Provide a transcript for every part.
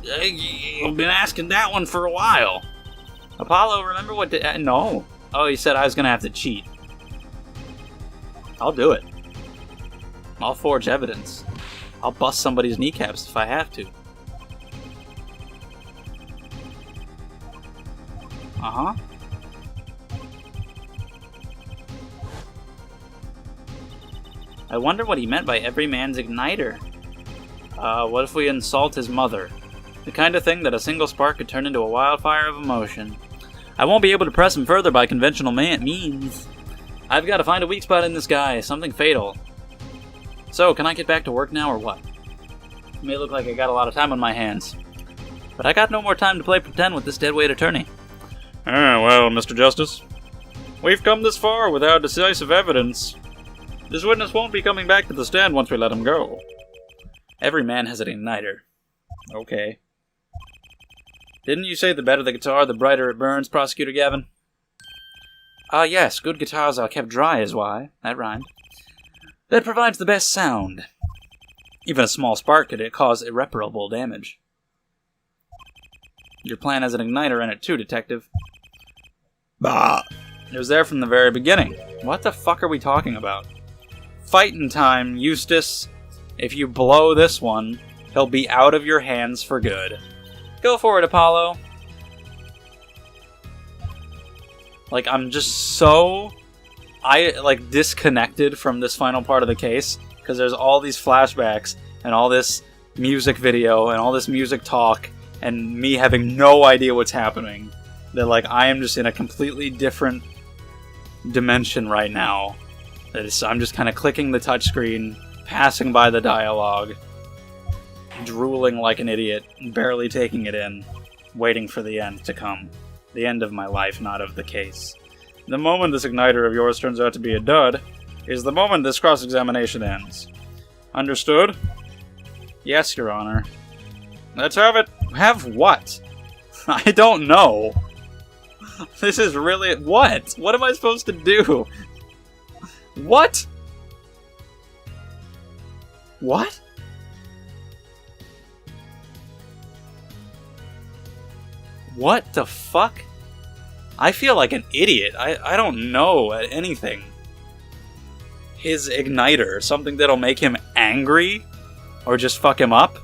You've been asking that one for a while. Apollo, remember what no. Oh, he said I was gonna have to cheat. I'll do it. I'll forge evidence. I'll bust somebody's kneecaps if I have to. Uh-huh. I wonder what he meant by every man's igniter. What if we insult his mother? The kind of thing that a single spark could turn into a wildfire of emotion. I won't be able to press him further by conventional means. I've got to find a weak spot in this guy, something fatal. So, can I get back to work now or what? It may look like I got a lot of time on my hands, but I got no more time to play pretend with this deadweight attorney. Well, Mr. Justice. We've come this far without decisive evidence. This witness won't be coming back to the stand once we let him go. Every man has an igniter. Okay. Didn't you say the better the guitar, the brighter it burns, Prosecutor Gavin? Yes, good guitars are kept dry is why. That rhymed. That provides the best sound. Even a small spark could cause irreparable damage. Your plan has an igniter in it too, Detective. Bah! It was there from the very beginning. What the fuck are we talking about? Fightin' time, Eustace. If you blow this one, he'll be out of your hands for good. Go for it, Apollo. Like, I'm just so... disconnected from this final part of the case, because there's all these flashbacks, and all this music video, and all this music talk, and me having no idea what's happening. That, I am just in a completely different dimension right now. I'm just kind of clicking the touchscreen, passing by the dialogue, drooling like an idiot, barely taking it in, waiting for the end to come. The end of my life, not of the case. The moment this igniter of yours turns out to be a dud is the moment this cross-examination ends. Understood? Yes, Your Honor. Let's have it. Have what? I don't know. This is really... What? What am I supposed to do? What? What? What the fuck? I feel like an idiot. I don't know anything. His igniter, something that'll make him angry? Or just fuck him up?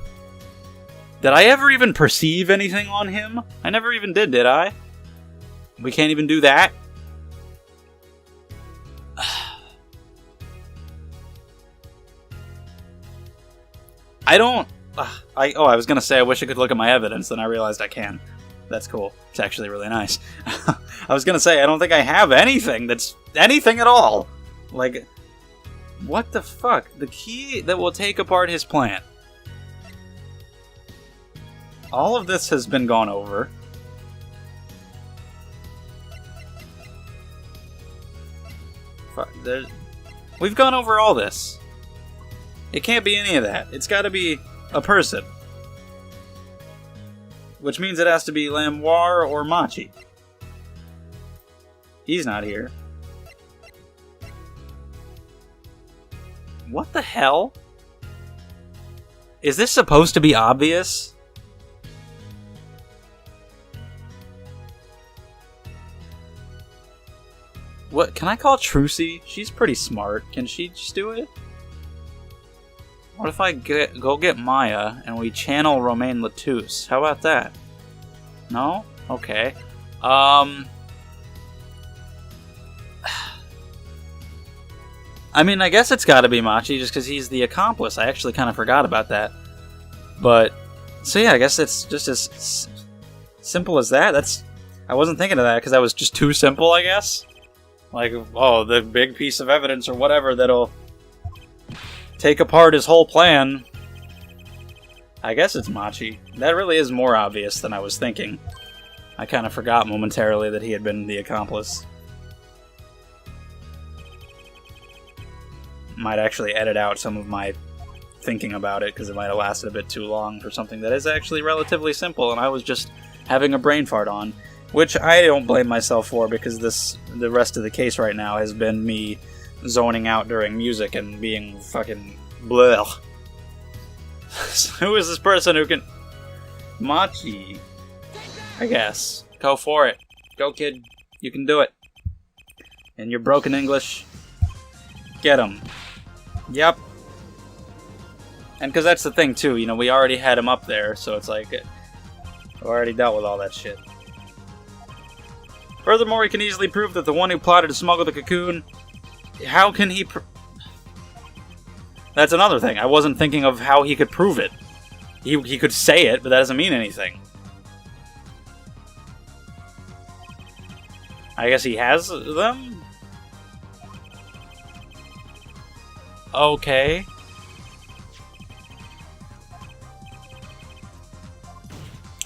Did I ever even perceive anything on him? I never even did I? We can't even do that? I was gonna say I wish I could look at my evidence, then I realized I can. That's cool. It's actually really nice. I was gonna say, I don't think I have anything that's anything at all. What the fuck? The key that will take apart his plant. All of this has been gone over. Fuck, we've gone over all this. It can't be any of that. It's gotta be a person. Which means it has to be Lamoire or Machi. He's not here. What the hell? Is this supposed to be obvious? What? Can I call Trucy? She's pretty smart. Can she just do it? What if I go get Maya and we channel Romain Letouce? How about that? No? Okay. I mean, I guess it's gotta be Machi just because he's the accomplice. I actually kind of forgot about that. But, so yeah, I guess it's just as simple as that. I wasn't thinking of that because that was just too simple, I guess. The big piece of evidence or whatever that'll take apart his whole plan. I guess it's Machi. That really is more obvious than I was thinking. I kind of forgot momentarily that he had been the accomplice. Might actually edit out some of my thinking about it, because it might have lasted a bit too long for something that is actually relatively simple, and I was just having a brain fart on. Which I don't blame myself for, because the rest of the case right now has been me zoning out during music and being fucking bleh. Who is this person who can... Machi. I guess. Go for it. Go, kid. You can do it. In your broken English, get him. Yep. And because that's the thing, too. You know, we already had him up there, so it's like... we already dealt with all that shit. Furthermore, he can easily prove that the one who plotted to smuggle the cocoon... How can he... That's another thing. I wasn't thinking of how he could prove it. He could say it, but that doesn't mean anything. I guess he has them? Okay.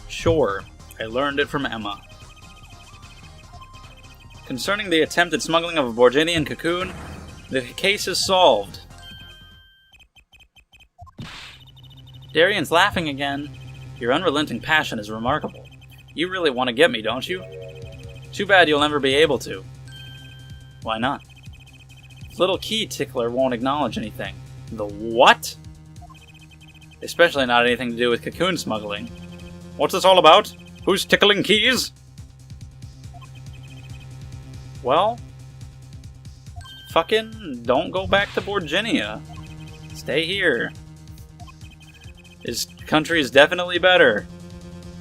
Sure. I learned it from Emma. Concerning the attempted smuggling of a Borginian cocoon, the case is solved. Darian's laughing again. Your unrelenting passion is remarkable. You really want to get me, don't you? Too bad you'll never be able to. Why not? Little key tickler won't acknowledge anything. The what? Especially not anything to do with cocoon smuggling. What's this all about? Who's tickling keys? Well, fucking don't go back to Borginia. Stay here. This country is definitely better.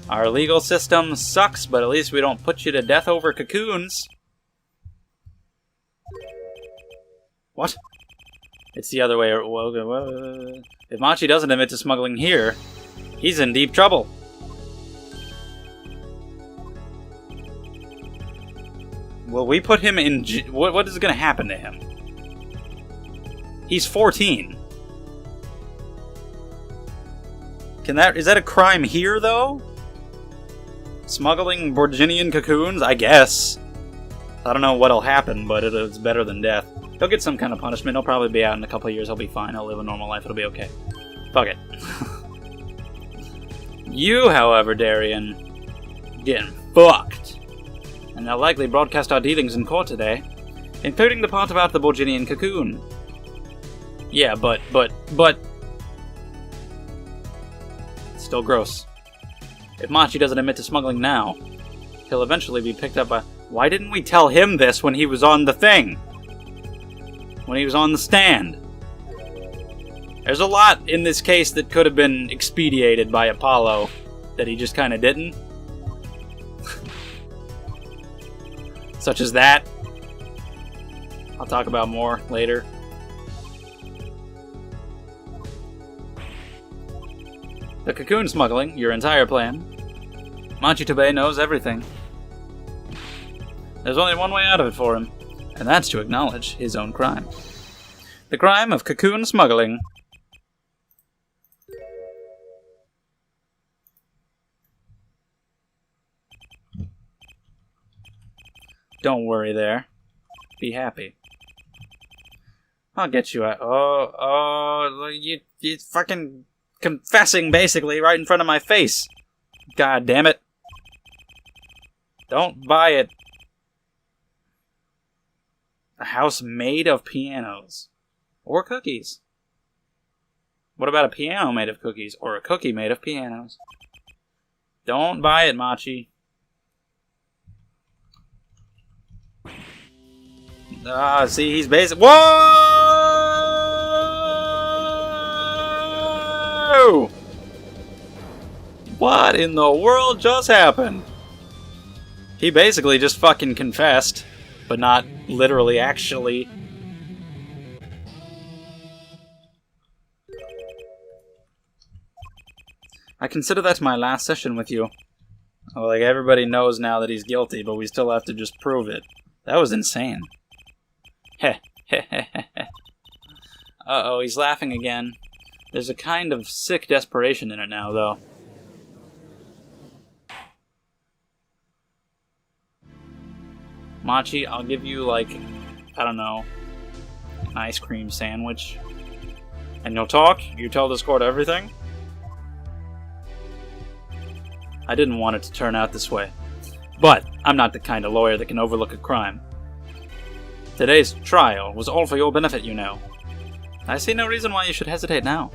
Our legal system sucks, but at least we don't put you to death over cocoons. What? It's the other way. If Machi doesn't admit to smuggling here, he's in deep trouble. Will we put him in... What is going to happen to him? He's 14. Is that a crime here, though? Smuggling Borginian cocoons? I guess. I don't know what'll happen, but it's better than death. He'll get some kind of punishment. He'll probably be out in a couple of years. He'll be fine. He'll live a normal life. It'll be okay. Fuck it. You, however, Darian, getting fucked. And they'll likely broadcast our dealings in court today, including the part about the Borginian cocoon. Yeah, but... Still gross. If Machi doesn't admit to smuggling now, he'll eventually be picked up by... Why didn't we tell him this when he was on the thing? When he was on the stand? There's a lot in this case that could have been expedited by Apollo that he just kind of didn't. Such as that. I'll talk about more later. The cocoon smuggling, your entire plan. Machi Tobei knows everything. There's only one way out of it for him, and that's to acknowledge his own crime. The crime of cocoon smuggling. Don't worry there. Be happy. I'll get you out. You fucking confessing basically right in front of my face. God damn it. Don't buy it. A house made of pianos. Or cookies. What about a piano made of cookies? Or a cookie made of pianos? Don't buy it, Machi. See, he's basic. Whoa! What in the world just happened? He basically just fucking confessed, but not literally, actually. I consider that my last session with you. Oh, like, everybody knows now that he's guilty, but we still have to just prove it. That was insane. Heh, heh, heh, heh, heh. Uh-oh, he's laughing again. There's a kind of sick desperation in it now, though. Machi, I'll give you, like, I don't know, an ice cream sandwich. And you'll talk? You tell this court everything? I didn't want it to turn out this way. But I'm not the kind of lawyer that can overlook a crime. Today's trial was all for your benefit, you know. I see no reason why you should hesitate now.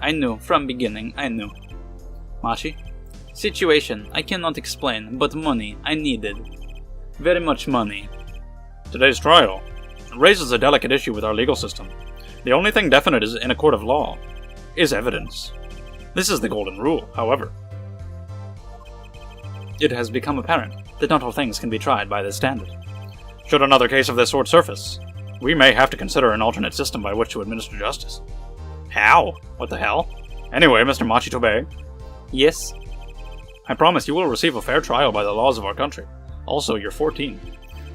I knew, from beginning, I knew. Machi? Situation, I cannot explain, but money, I needed. Very much money. Today's trial raises a delicate issue with our legal system. The only thing definite is in a court of law is evidence. This is the golden rule, however. It has become apparent that not all things can be tried by this standard. Should another case of this sort surface, we may have to consider an alternate system by which to administer justice. How? What the hell? Anyway, Mr. Machitobe. Yes? I promise you will receive a fair trial by the laws of our country. Also, you're 14.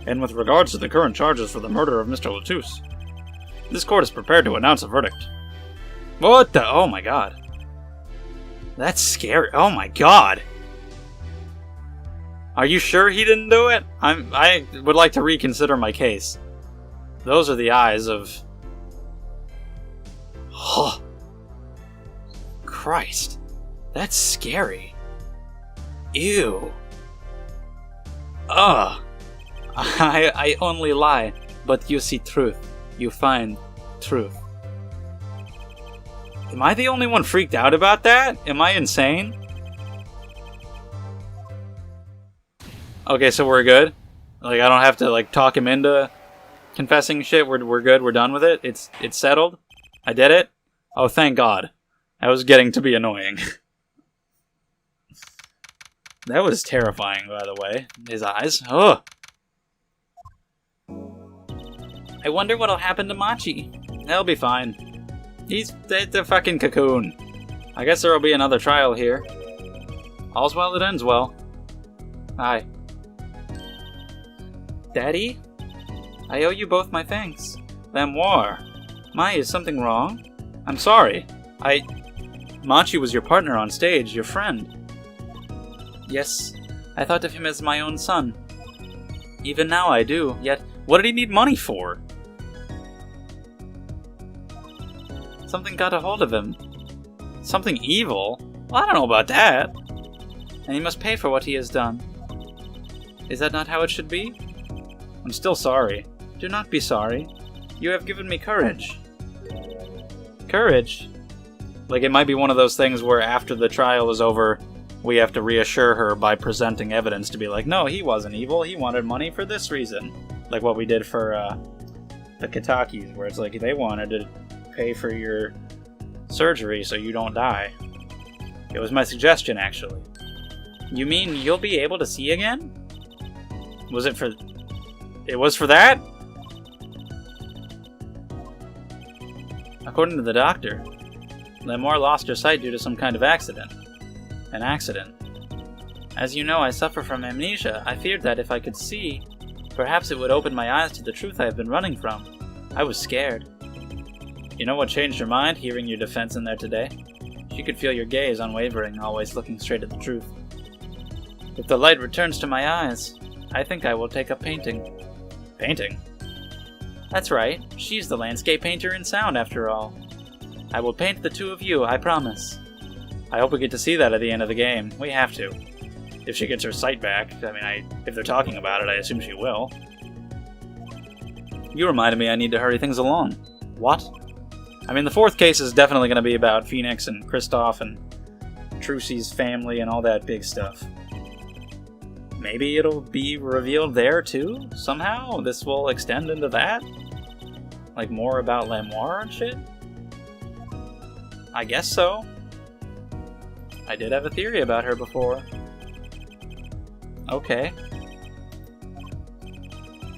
And with regards to the current charges for the murder of Mr. Latouche, this court is prepared to announce a verdict. What the? Oh my god. That's scary. Oh my god. Are you sure he didn't do it? I would like to reconsider my case. Those are the eyes of... Oh. Christ. That's scary. Ew. Ugh. I only lie, but you see truth. You find truth. Am I the only one freaked out about that? Am I insane? Okay, so we're good? Like, I don't have to, like, talk him into confessing shit? We're good? We're done with it? It's settled? I did it? Oh, thank God. That was getting to be annoying. That was terrifying, by the way. His eyes. Ugh. I wonder what'll happen to Machi. He'll be fine. He's a fucking cocoon. I guess there'll be another trial here. All's well that ends well. Hi. Daddy? I owe you both my thanks. Lamoire. Mai, is something wrong? I'm sorry. Machi was your partner on stage, your friend. Yes, I thought of him as my own son. Even now I do, yet what did he need money for? Something got a hold of him. Something evil? Well, I don't know about that. And he must pay for what he has done. Is that not how it should be? I'm still sorry. Do not be sorry. You have given me courage. Courage? Like, it might be one of those things where after the trial is over, we have to reassure her by presenting evidence to be like, no, he wasn't evil, he wanted money for this reason. Like what we did for the Kitakis, where it's like they wanted to pay for your surgery so you don't die. It was my suggestion, actually. You mean you'll be able to see again? Was it for... It was for that? According to the doctor, Lamoire lost her sight due to some kind of accident. An accident. As you know, I suffer from amnesia. I feared that if I could see, perhaps it would open my eyes to the truth I have been running from. I was scared. You know what changed her mind, hearing your defense in there today? She could feel your gaze unwavering, always looking straight at the truth. If the light returns to my eyes, I think I will take up painting. Painting? That's right. She's the landscape painter in sound, after all. I will paint the two of you, I promise. I hope we get to see that at the end of the game. We have to. If she gets her sight back. I mean, if they're talking about it, I assume she will. You reminded me I need to hurry things along. What? I mean, the fourth case is definitely going to be about Phoenix and Kristoff and Trucy's family and all that big stuff. Maybe it'll be revealed there, too? Somehow? This will extend into that? Like, more about Lamoire and shit? I guess so. I did have a theory about her before. Okay.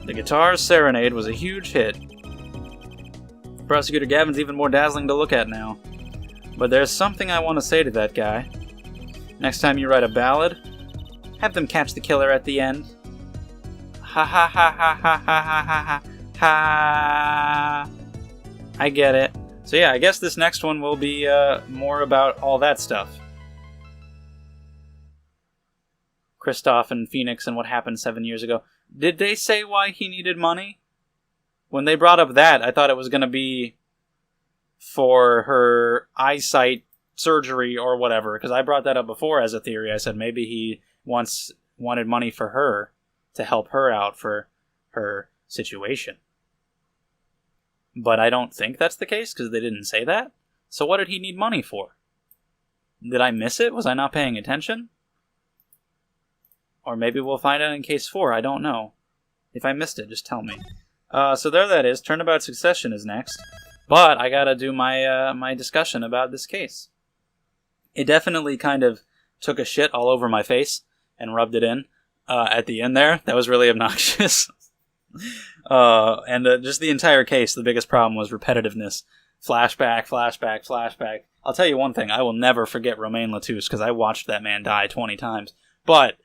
The Guitar Serenade was a huge hit. Prosecutor Gavin's even more dazzling to look at now. But there's something I want to say to that guy. Next time you write a ballad, have them catch the killer at the end. Ha ha ha ha ha ha ha ha ha. I get it. So yeah, I guess this next one will be more about all that stuff. Kristoff and Phoenix and what happened 7 years ago. Did they say why he needed money? When they brought up that, I thought it was going to be for her eyesight surgery or whatever, because I brought that up before as a theory. I said maybe he once wanted money for her to help her out for her situation. But I don't think that's the case, because they didn't say that. So what did he need money for? Did I miss it? Was I not paying attention? Or maybe we'll find out in case 4. I don't know. If I missed it, just tell me. So there that is. Turnabout Succession is next. But I gotta do my my discussion about this case. It definitely kind of took a shit all over my face and rubbed it in at the end there. That was really obnoxious. And just the entire case, the biggest problem was repetitiveness. Flashback, flashback, flashback. I'll tell you one thing. I will never forget Romain Letouche because I watched that man die 20 times. But,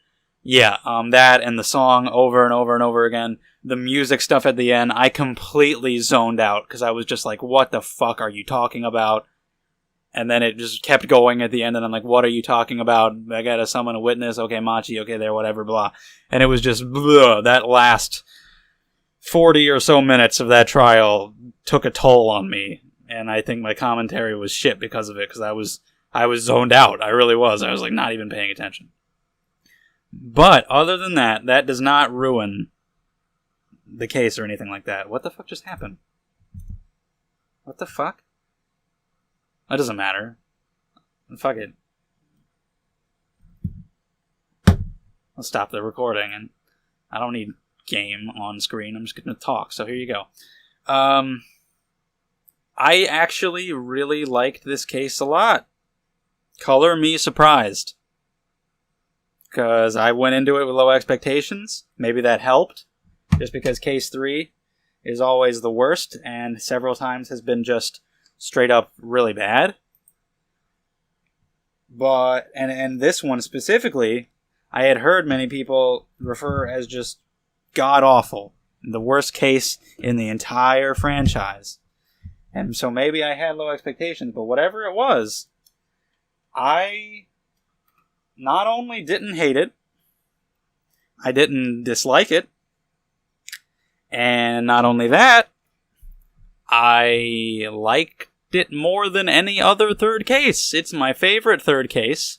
yeah, that and the song over and over and over again. The music stuff at the end, I completely zoned out because I was just like, what the fuck are you talking about? And then it just kept going at the end, and I'm like, what are you talking about? I gotta summon a witness. Okay, Machi, okay, there, whatever, blah. And it was just, blah, that last 40 or so minutes of that trial took a toll on me. And I think my commentary was shit because of it, because I was zoned out. I really was. I was like not even paying attention. But other than that, that does not ruin the case or anything like that. What the fuck just happened? What the fuck? That doesn't matter. Fuck it. I'll stop the recording, and I don't need game on screen. I'm just going to talk, so here you go. I actually really liked this case a lot. Color me surprised. Because I went into it with low expectations. Maybe that helped. Just because case 3 is always the worst, and several times has been just straight up really bad. But, and this one specifically, I had heard many people refer as just god-awful. The worst case in the entire franchise. And so maybe I had low expectations, but whatever it was, I not only didn't hate it, I didn't dislike it, and not only that, I liked it more than any other third case. It's my favorite third case.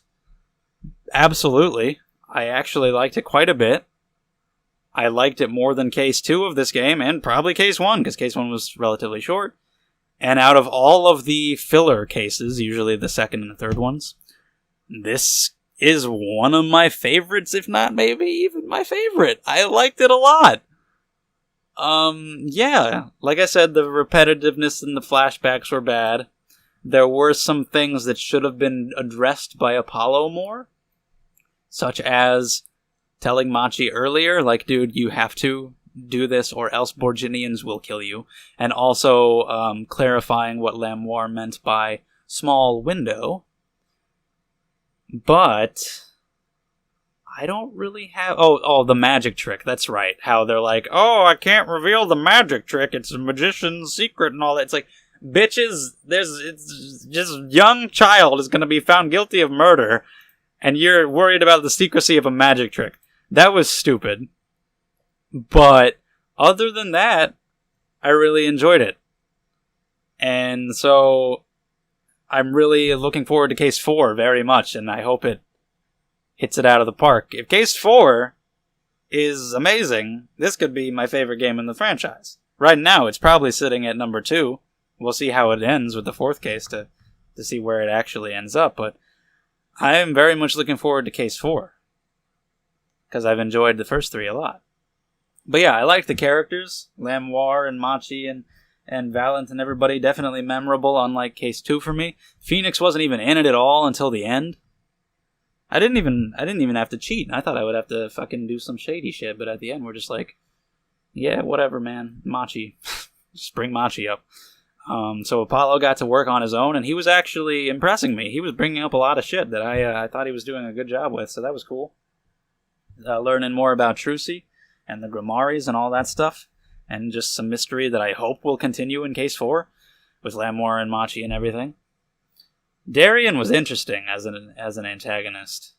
Absolutely. I actually liked it quite a bit. I liked it more than case 2 of this game, and probably case 1, because case 1 was relatively short. And out of all of the filler cases, usually the second and the third ones, this is one of my favorites, if not maybe even my favorite. I liked it a lot. Yeah, like I said, the repetitiveness and the flashbacks were bad. There were some things that should have been addressed by Apollo more, such as telling Machi earlier, like, dude, you have to do this or else Borginians will kill you. And also clarifying what Lamoire meant by small window. But I don't really have... Oh, the magic trick. That's right. How they're like, oh, I can't reveal the magic trick. It's a magician's secret and all that. It's like, bitches, it's just young child is going to be found guilty of murder, and you're worried about the secrecy of a magic trick. That was stupid. But other than that, I really enjoyed it. And so I'm really looking forward to case 4 very much, and I hope it hits it out of the park. If case 4 is amazing, this could be my favorite game in the franchise. Right now, it's probably sitting at number 2. We'll see how it ends with the 4th case to see where it actually ends up, but I am very much looking forward to case 4. Because I've enjoyed the first 3 a lot. But yeah, I like the characters. Lamoire and Machi and Valent and everybody. Definitely memorable, unlike case 2 for me. Phoenix wasn't even in it at all until the end. I didn't even have to cheat. I thought I would have to fucking do some shady shit, but at the end we're just like, yeah, whatever, man. Machi. Just bring Machi up. So Apollo got to work on his own, and he was actually impressing me. He was bringing up a lot of shit that I thought he was doing a good job with, so that was cool. Learning more about Trucy and the Grimoires and all that stuff, and just some mystery that I hope will continue in case 4 with Lamoire and Machi and everything. Darien was interesting as an antagonist.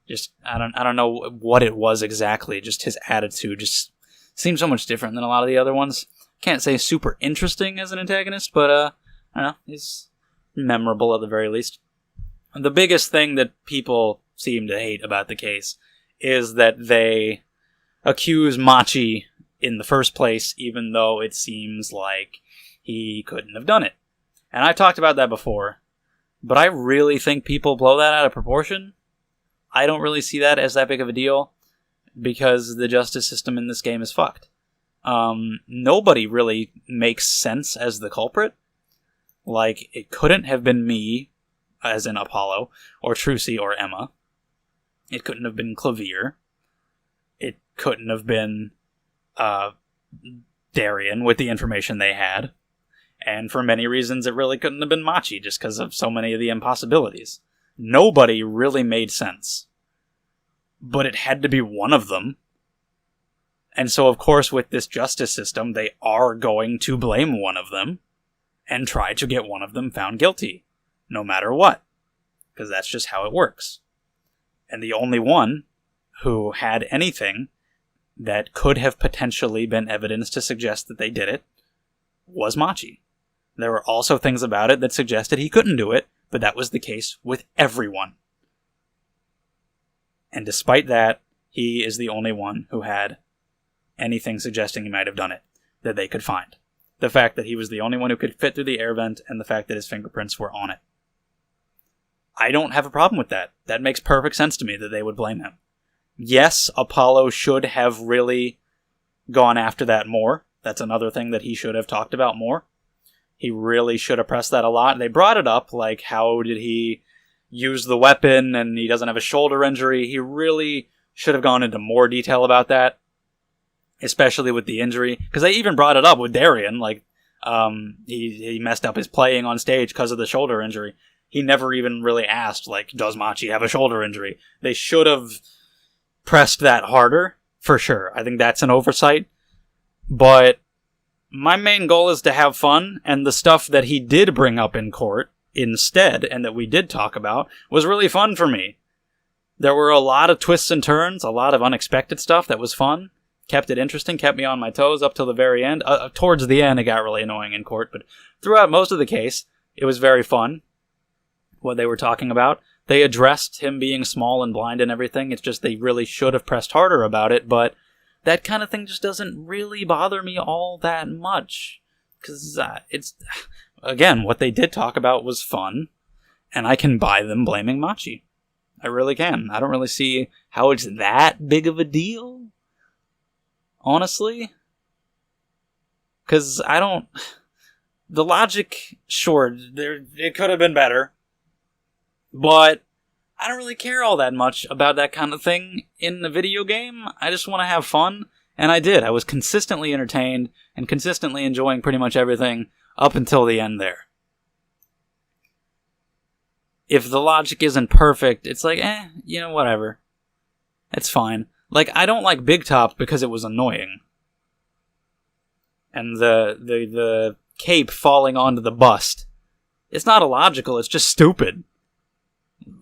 Just I don't know what it was exactly. Just his attitude just seemed so much different than a lot of the other ones. Can't say super interesting as an antagonist, but I don't know, he's memorable at the very least. The biggest thing that people seem to hate about the case is that they accuse Machi in the first place, even though it seems like he couldn't have done it. And I talked about that before. But I really think people blow that out of proportion. I don't really see that as that big of a deal, because the justice system in this game is fucked. Nobody really makes sense as the culprit. Like, it couldn't have been me, as in Apollo, or Trucy, or Emma. It couldn't have been Clavier. It couldn't have been Darien with the information they had. And for many reasons, it really couldn't have been Machi, just because of so many of the impossibilities. Nobody really made sense. But it had to be one of them. And so, of course, with this justice system, they are going to blame one of them and try to get one of them found guilty, no matter what. Because that's just how it works. And the only one who had anything that could have potentially been evidence to suggest that they did it was Machi. There were also things about it that suggested he couldn't do it, but that was the case with everyone. And despite that, he is the only one who had anything suggesting he might have done it that they could find. The fact that he was the only one who could fit through the air vent, and the fact that his fingerprints were on it. I don't have a problem with that. That makes perfect sense to me that they would blame him. Yes, Apollo should have really gone after that more. That's another thing that he should have talked about more. He really should have pressed that a lot. They brought it up, like, how did he use the weapon, and he doesn't have a shoulder injury. He really should have gone into more detail about that, especially with the injury. Because they even brought it up with Darien, like, he messed up his playing on stage because of the shoulder injury. He never even really asked, like, does Machi have a shoulder injury? They should have pressed that harder, for sure. I think that's an oversight. But my main goal is to have fun, and the stuff that he did bring up in court instead, and that we did talk about, was really fun for me. There were a lot of twists and turns, a lot of unexpected stuff that was fun, kept it interesting, kept me on my toes up till the very end. Towards the end, it got really annoying in court, but throughout most of the case, it was very fun, what they were talking about. They addressed him being small and blind and everything. It's just they really should have pressed harder about it, but that kind of thing just doesn't really bother me all that much. Because it's, again, what they did talk about was fun, and I can buy them blaming Machi. I really can. I don't really see how it's that big of a deal, honestly. Because I don't... The logic, sure, it could have been better, but I don't really care all that much about that kind of thing in a video game. I just want to have fun, and I did. I was consistently entertained and consistently enjoying pretty much everything up until the end there. If the logic isn't perfect, it's like, whatever. It's fine. Like, I don't like Big Top because it was annoying. And the cape falling onto the bust. It's not illogical, it's just stupid.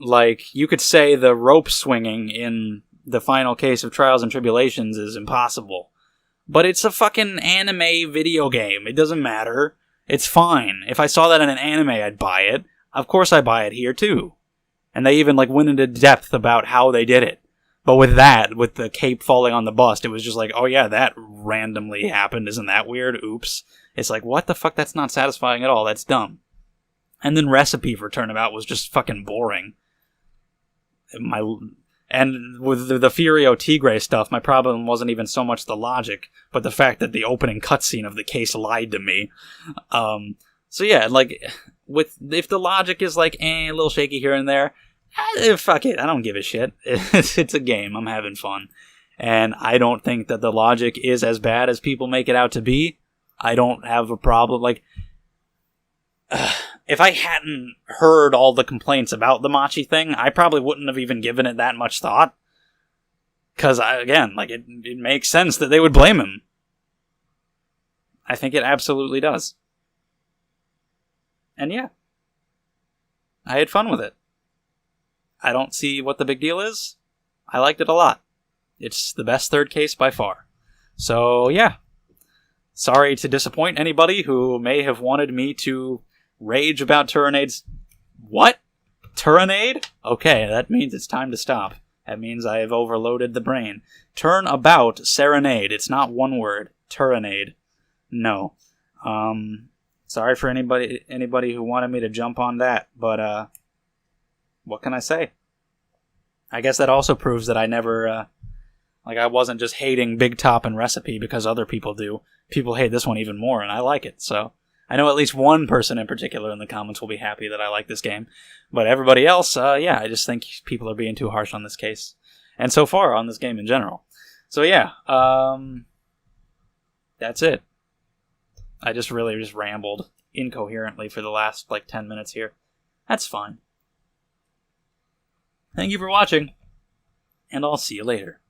Like, you could say the rope swinging in the final case of Trials and Tribulations is impossible. But it's a fucking anime video game. It doesn't matter. It's fine. If I saw that in an anime, I'd buy it. Of course I buy it here, too. And they even, went into depth about how they did it. But with that, with the cape falling on the bust, it was just like, oh yeah, that randomly happened. Isn't that weird? Oops. It's like, what the fuck? That's not satisfying at all. That's dumb. And then Recipe for Turnabout was just fucking boring. And with the Furio Tigre stuff, my problem wasn't even so much the logic, but the fact that the opening cutscene of the case lied to me. So yeah, if the logic is a little shaky here and there, fuck it, I don't give a shit. It's a game, I'm having fun. And I don't think that the logic is as bad as people make it out to be. I don't have a problem, if I hadn't heard all the complaints about the Machi thing, I probably wouldn't have even given it that much thought. Because, it makes sense that they would blame him. I think it absolutely does. And yeah. I had fun with it. I don't see what the big deal is. I liked it a lot. It's the best third case by far. So, yeah. Sorry to disappoint anybody who may have wanted me to rage about Turanade's... What? Turanade? Okay, that means it's time to stop. That means I have overloaded the brain. Turnabout Serenade. It's not one word. Turanade. No. Sorry for anybody who wanted me to jump on that, but what can I say? I guess that also proves that I never, I wasn't just hating Big Top and Recipe because other people do. People hate this one even more, and I like it, so I know at least one person in particular in the comments will be happy that I like this game. But everybody else, yeah, I just think people are being too harsh on this case. And so far on this game in general. So yeah, that's it. I just really rambled incoherently for the last 10 minutes here. That's fine. Thank you for watching, and I'll see you later.